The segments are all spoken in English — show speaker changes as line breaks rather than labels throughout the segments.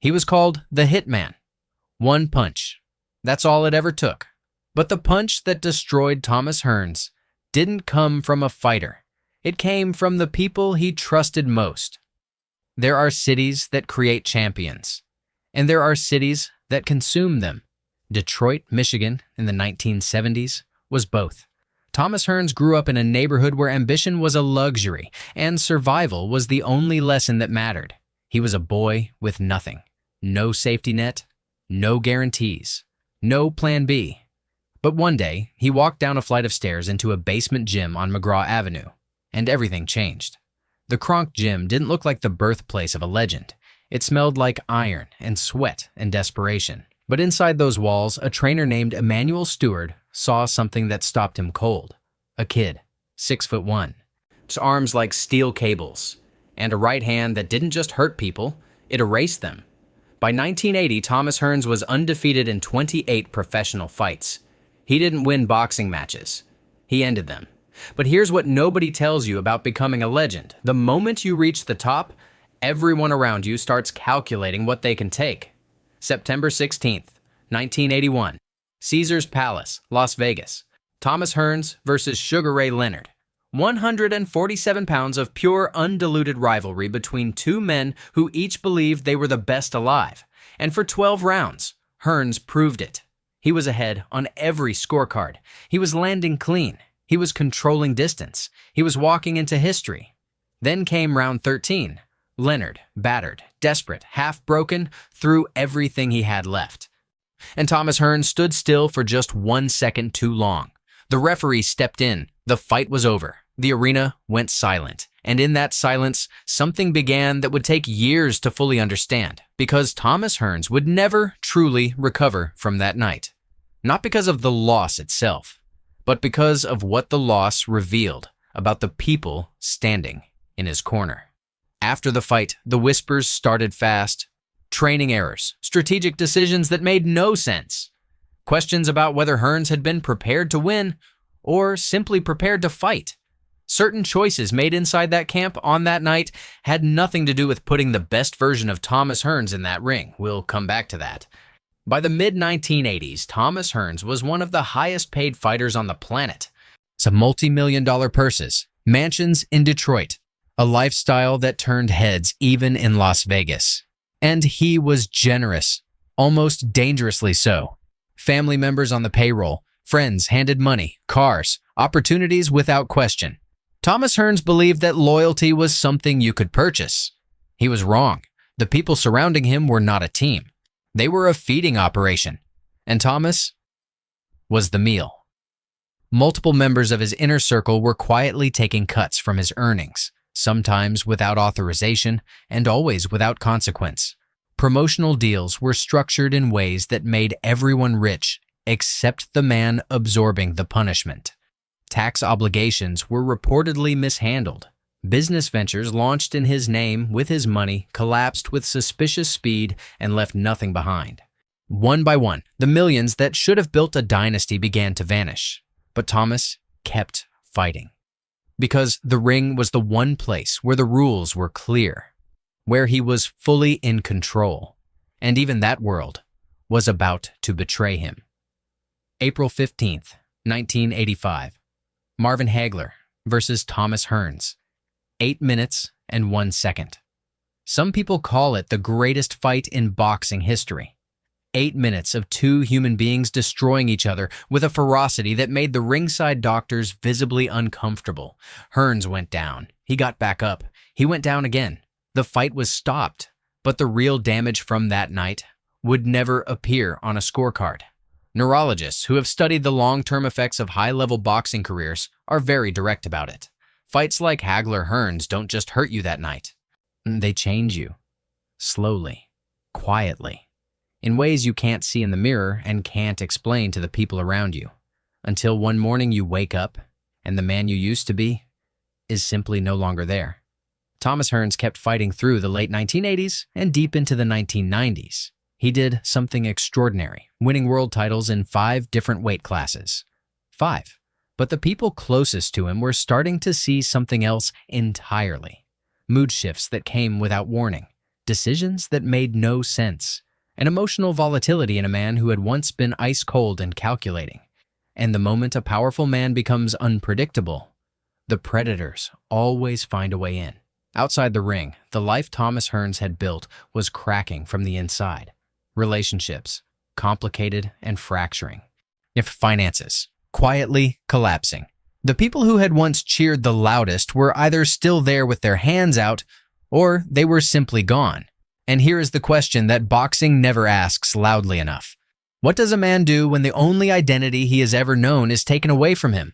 He was called the Hitman. One punch. That's all it ever took. But the punch that destroyed Thomas Hearns didn't come from a fighter. It came from the people he trusted most. There are cities that create champions, and there are cities that consume them. Detroit, Michigan, in the 1970s was both. Thomas Hearns grew up in a neighborhood where ambition was a luxury, and survival was the only lesson that mattered. He was a boy with nothing. No safety net, no guarantees, no plan B. But one day, he walked down a flight of stairs into a basement gym on McGraw Avenue, and everything changed. The Kronk gym didn't look like the birthplace of a legend. It smelled like iron and sweat and desperation. But inside those walls, a trainer named Emmanuel Stewart saw something that stopped him cold. A kid, 6'1", his arms like steel cables, and a right hand that didn't just hurt people, it erased them. By 1980, Thomas Hearns was undefeated in 28 professional fights. He didn't win boxing matches. He ended them. But here's what nobody tells you about becoming a legend. The moment you reach the top, everyone around you starts calculating what they can take. September 16th, 1981. Caesars Palace, Las Vegas. Thomas Hearns versus Sugar Ray Leonard. 147 pounds of pure, undiluted rivalry between two men who each believed they were the best alive. And for 12 rounds, Hearns proved it. He was ahead on every scorecard. He was landing clean. He was controlling distance. He was walking into history. Then came round 13. Leonard, battered, desperate, half-broken, threw everything he had left. And Thomas Hearns stood still for just 1 second too long. The referee stepped in. The fight was over. The arena went silent. And in that silence, something began that would take years to fully understand, because Thomas Hearns would never truly recover from that night. Not because of the loss itself, but because of what the loss revealed about the people standing in his corner. After the fight, the whispers started fast. Training errors, strategic decisions that made no sense. Questions about whether Hearns had been prepared to win or simply prepared to fight. Certain choices made inside that camp on that night had nothing to do with putting the best version of Thomas Hearns in that ring. We'll come back to that. By the mid-1980s, Thomas Hearns was one of the highest-paid fighters on the planet. Some multi-million-dollar purses, mansions in Detroit, a lifestyle that turned heads even in Las Vegas. And he was generous, almost dangerously so. Family members on the payroll, friends handed money, cars, opportunities without question. Thomas Hearns believed that loyalty was something you could purchase. He was wrong. The people surrounding him were not a team. They were a feeding operation. And Thomas was the meal. Multiple members of his inner circle were quietly taking cuts from his earnings, sometimes without authorization and always without consequence. Promotional deals were structured in ways that made everyone rich except the man absorbing the punishment. Tax obligations were reportedly mishandled. Business ventures launched in his name with his money collapsed with suspicious speed and left nothing behind. One by one, the millions that should have built a dynasty began to vanish. But Thomas kept fighting. Because the ring was the one place where the rules were clear, where he was fully in control, and even that world was about to betray him. April 15th, 1985. Marvin Hagler versus Thomas Hearns. 8 minutes and 1 second. Some people call it the greatest fight in boxing history. 8 minutes of two human beings destroying each other with a ferocity that made the ringside doctors visibly uncomfortable. Hearns went down. He got back up. He went down again. The fight was stopped, but the real damage from that night would never appear on a scorecard. Neurologists who have studied the long-term effects of high-level boxing careers are very direct about it. Fights like Hagler-Hearns don't just hurt you that night. They change you. Slowly. Quietly. In ways you can't see in the mirror and can't explain to the people around you. Until one morning you wake up and the man you used to be is simply no longer there. Thomas Hearns kept fighting through the late 1980s and deep into the 1990s. He did something extraordinary, winning world titles in 5 different weight classes. 5. But the people closest to him were starting to see something else entirely. Mood shifts that came without warning. decisions that made no sense, and emotional volatility in a man who had once been ice-cold and calculating. And the moment a powerful man becomes unpredictable, the predators always find a way in. Outside the ring, the life Thomas Hearns had built was cracking from the inside. Relationships, complicated and fracturing. If finances, quietly collapsing. The people who had once cheered the loudest were either still there with their hands out, or they were simply gone. And here is the question that boxing never asks loudly enough. What does a man do when the only identity he has ever known is taken away from him?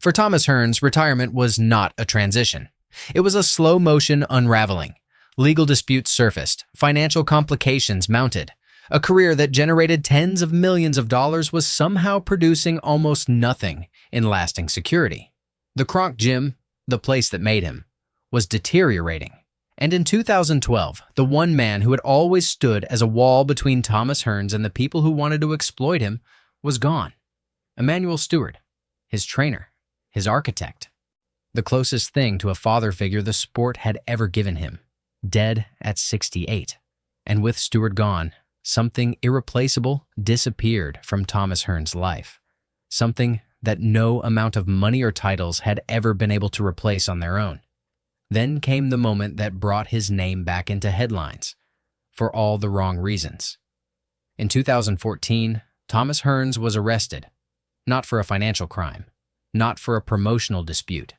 For Thomas Hearns, retirement was not a transition. It was a slow-motion unraveling. Legal disputes surfaced, financial complications mounted. A career that generated tens of millions of dollars was somehow producing almost nothing in lasting security. The Kronk Gym, the place that made him, was deteriorating. And in 2012, the one man who had always stood as a wall between Thomas Hearns and the people who wanted to exploit him was gone. Emmanuel Stewart, his trainer, his architect, the closest thing to a father figure the sport had ever given him, dead at 68. And with Stewart gone, something irreplaceable disappeared from Thomas Hearns' life. Something that no amount of money or titles had ever been able to replace on their own. Then came the moment that brought his name back into headlines, for all the wrong reasons. In 2014, Thomas Hearns was arrested, not for a financial crime, not for a promotional dispute.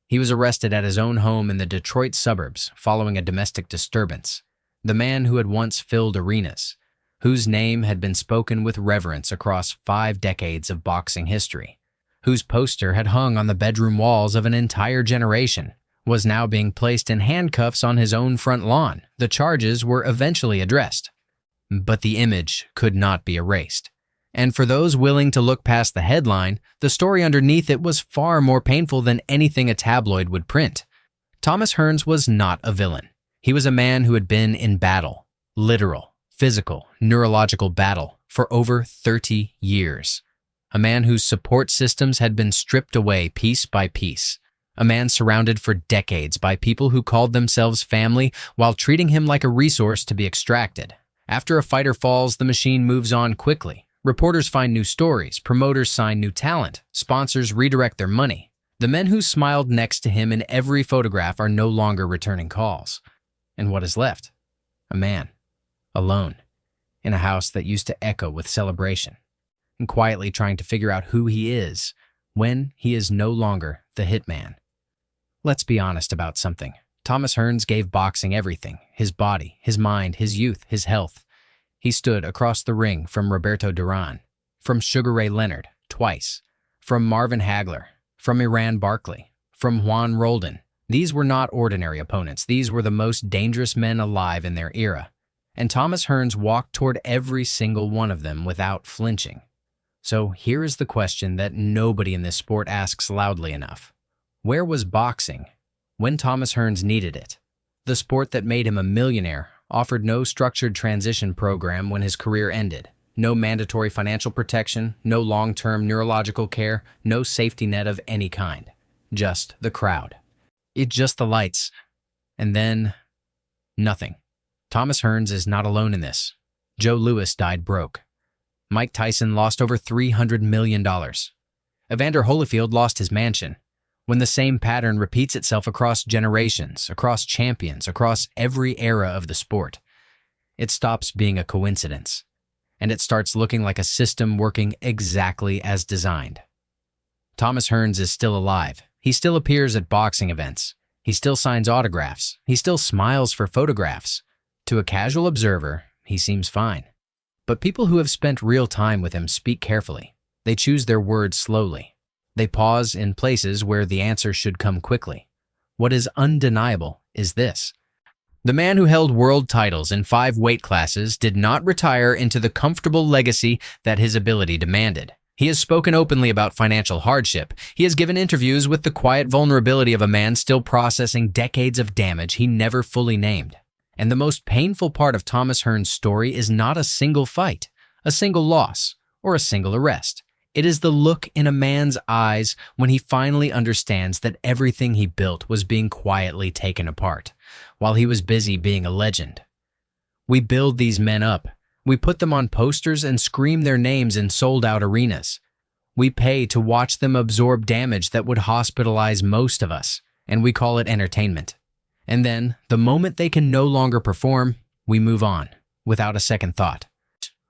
He was arrested at his own home in the Detroit suburbs following a domestic disturbance. The man who had once filled arenas, whose name had been spoken with reverence across 5 decades of boxing history, whose poster had hung on the bedroom walls of an entire generation, was now being placed in handcuffs on his own front lawn. The charges were eventually addressed, but the image could not be erased. And for those willing to look past the headline, the story underneath it was far more painful than anything a tabloid would print. Thomas Hearns was not a villain. He was a man who had been in battle, literal, physical, neurological battle, for over 30 years. A man whose support systems had been stripped away piece by piece. A man surrounded for decades by people who called themselves family while treating him like a resource to be extracted. After a fighter falls, the machine moves on quickly. Reporters find new stories, promoters sign new talent, sponsors redirect their money. The men who smiled next to him in every photograph are no longer returning calls. And what is left? A man, alone, in a house that used to echo with celebration, and quietly trying to figure out who he is when he is no longer the Hitman. Let's be honest about something. Thomas Hearns gave boxing everything: his body, his mind, his youth, his health. He stood across the ring from Roberto Durán, from Sugar Ray Leonard, twice, from Marvin Hagler, from Iran Barkley, from Juan Roldan. These were not ordinary opponents. These were the most dangerous men alive in their era. And Thomas Hearns walked toward every single one of them without flinching. So here is the question that nobody in this sport asks loudly enough. Where was boxing when Thomas Hearns needed it? The sport that made him a millionaire offered no structured transition program when his career ended. No mandatory financial protection, no long-term neurological care, no safety net of any kind. Just the crowd. It's just the lights. And then, nothing. Thomas Hearns is not alone in this. Joe Louis died broke. Mike Tyson lost over $300 million. Evander Holyfield lost his mansion. When the same pattern repeats itself across generations, across champions, across every era of the sport, it stops being a coincidence, and it starts looking like a system working exactly as designed. Thomas Hearns is still alive. He still appears at boxing events. He still signs autographs. He still smiles for photographs. To a casual observer, he seems fine. But people who have spent real time with him speak carefully. They choose their words slowly. They pause in places where the answer should come quickly. What is undeniable is this. The man who held world titles in 5 weight classes did not retire into the comfortable legacy that his ability demanded. He has spoken openly about financial hardship. He has given interviews with the quiet vulnerability of a man still processing decades of damage he never fully named. And the most painful part of Thomas Hearns' story is not a single fight, a single loss, or a single arrest. It is the look in a man's eyes when he finally understands that everything he built was being quietly taken apart, while he was busy being a legend. We build these men up. We put them on posters and scream their names in sold-out arenas. We pay to watch them absorb damage that would hospitalize most of us, and we call it entertainment. And then, the moment they can no longer perform, we move on, without a second thought.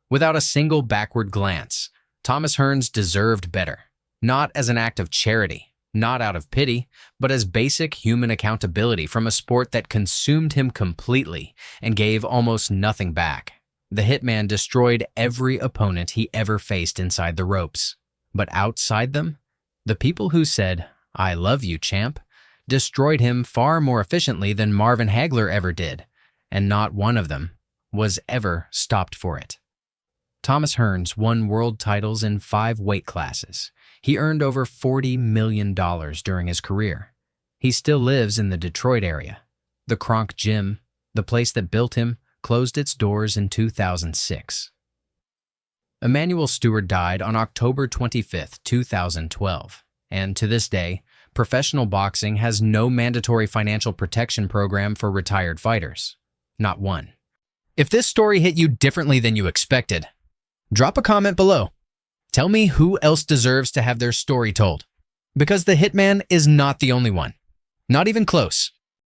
Without a single backward glance, Thomas Hearns deserved better. Not as an act of charity, not out of pity, but as basic human accountability from a sport that consumed him completely and gave almost nothing back. The Hitman destroyed every opponent he ever faced inside the ropes. But outside them, the people who said, "I love you, champ," destroyed him far more efficiently than Marvin Hagler ever did, and not one of them was ever stopped for it. Thomas Hearns won world titles in 5 weight classes. He earned over $40 million during his career. He still lives in the Detroit area. The Kronk Gym, the place that built him, closed its doors in 2006. Emanuel Stewart died on October 25, 2012, and to this day, professional boxing has no mandatory financial protection program for retired fighters. Not one. If this story hit you differently than you expected, drop a comment below. Tell me who else deserves to have their story told. Because the Hitman is not the only one. Not even close.